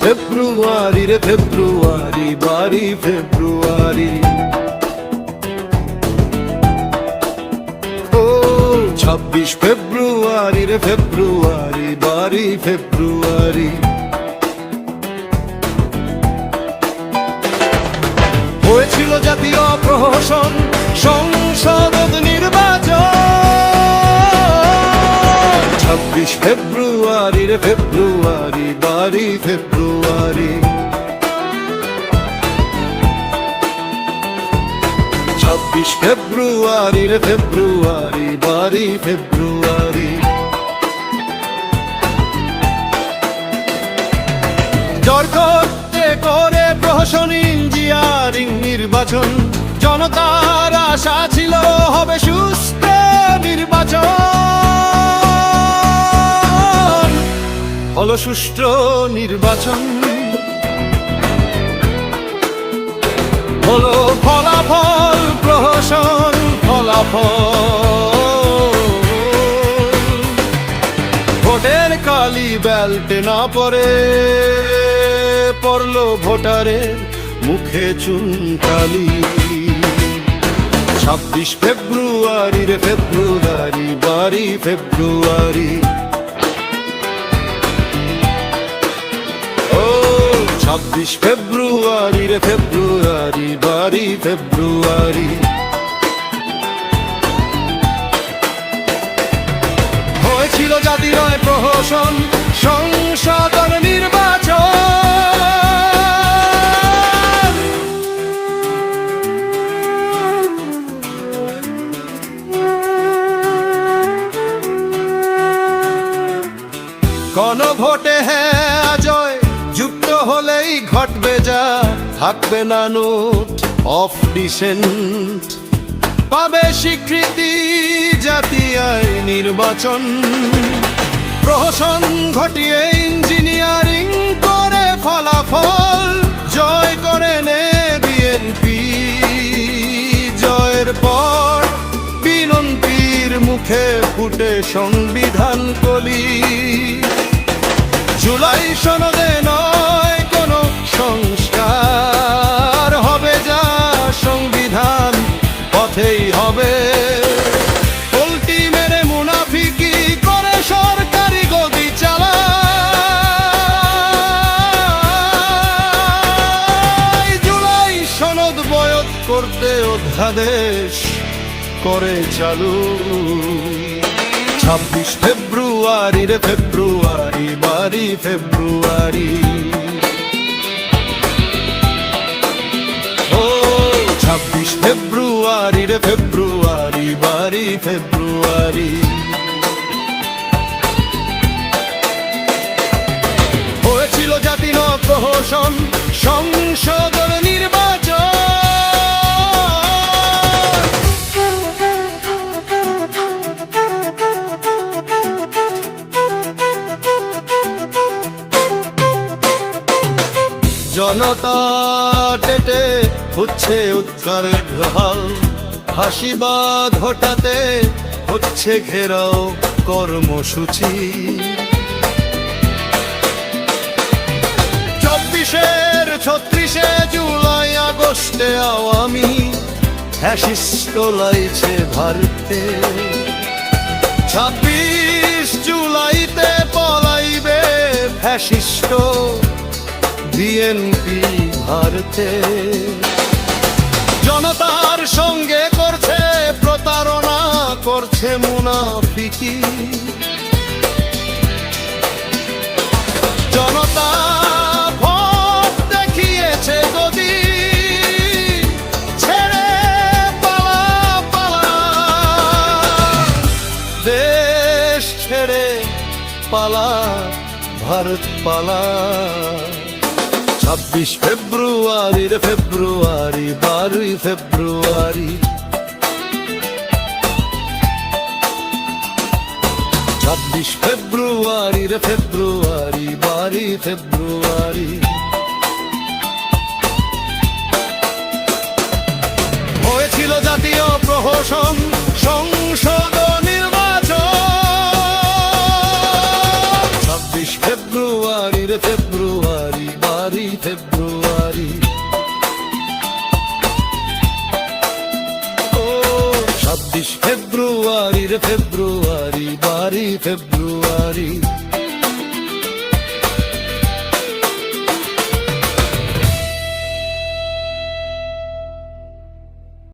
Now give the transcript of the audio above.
ফেব্রুয়ারি রে ফেব্রুয়ারি, 12 ফেব্রুয়ারি। ও 26 ফেব্রুয়ারি রে ফেব্রুয়ারি, 12 ফেব্রুয়ারি। হয়েছিল জাতীয় প্রহসন, সংসদ নির্বাচন। 26 ফেব্রুয়ারি রে ফেব্রুয়ারি, 12 ফেব্রুয়ারি। 26 ফেব্রুয়ারি রে ফেব্রুয়ারি, 12 ফেব্রুয়ারি। জরকতে করে প্রহসন, ইঞ্জিনিয়ারিং নির্বাচন। জনতার আশা ছিল হবে সুস্থ নির্বাচন, হলো সুষ্ঠু নির্বাচন। হলো ফলাফল প্রহসন, ফলাফল। ভোটের কালি ব্যালটে না পড়ে, পড়লো ভোটারের মুখে চুনকালি। 26 ফেব্রুয়ারি রে ফেব্রুয়ারি, 12 ফেব্রুয়ারি। ও 26 ফেব্রুয়ারি রে ফেব্রুয়ারি, 12 ফেব্রুয়ারি। হয়েছিল জাতীয় প্রহসন, সংসদ নির্বাচন। গণভোটে হ্যাঁ জয়, যুক্ত হলেই ঘটবে যা। থাকবে না নোট অফ ডিসেন্ট, পাবে স্বীকৃতি জাতীয় নির্বাচন। প্রহসন ঘটিয়ে ইঞ্জিনিয়ারিং করে ফলাফল জয় করে নে বিএনপি। জয়ের পর বিনন্তির মুখে ফুটে সংবিধান কলি। জুলাই সনদে নয় কোনো সংস্কার, হবে যা সংবিধান পথেই হবে। পল্টি মেরে মুনাফিকি করে সরকারি গদি চালায়। জুলাই সনদ বয়ত করতে অধ্যাদেশ করে চালু। 26 ফেব্রুয়ারি রে ফেব্রুয়ারি, 12 ফেব্রুয়ারি। ও 26 ফেব্রুয়ারি রে ফেব্রুয়ারি, 12 ফেব্রুয়ারি। হয়েছিল জাতীয় প্রহসন, সংসদ নির্বাচন। জনতা টেটে হচ্ছে উৎকারের ঢাল। ফাঁসিবাদ হটাতে হচ্ছে ঘেরাও কর্মসূচি। 24-এর 36-এ জুলাই আগস্টে আওয়ামী ফ্যাসিস্ট লাইছে ভারতে। 26 জুলাইতে পলাইবে ফ্যাসিস্ট বিএনপি ভারতে। জনতার সঙ্গে করছে প্রতারণা, করছে মুনাফিকি। জনতা ভোট দেখিয়েছে গদি, ছেড়ে পালা পালা। দেশ ছেড়ে পালা, ভারত পালা। 26 ফেব্রুয়ারি রে ফেব্রুয়ারি, 12 ফেব্রুয়ারি। 26 ফেব্রুয়ারি রে ফেব্রুয়ারি, 12 ফেব্রুয়ারি। হয়েছিল জাতীয় প্রহসন, সংসদ নির্বাচন। 26 ফেব্রুয়ারি রে ফেব্রুয়ারি, ফেব্রুয়ারি। ও 26 ফেব্রুয়ারি রে ফেব্রুয়ারি, বারি ফেব্রুয়ারি।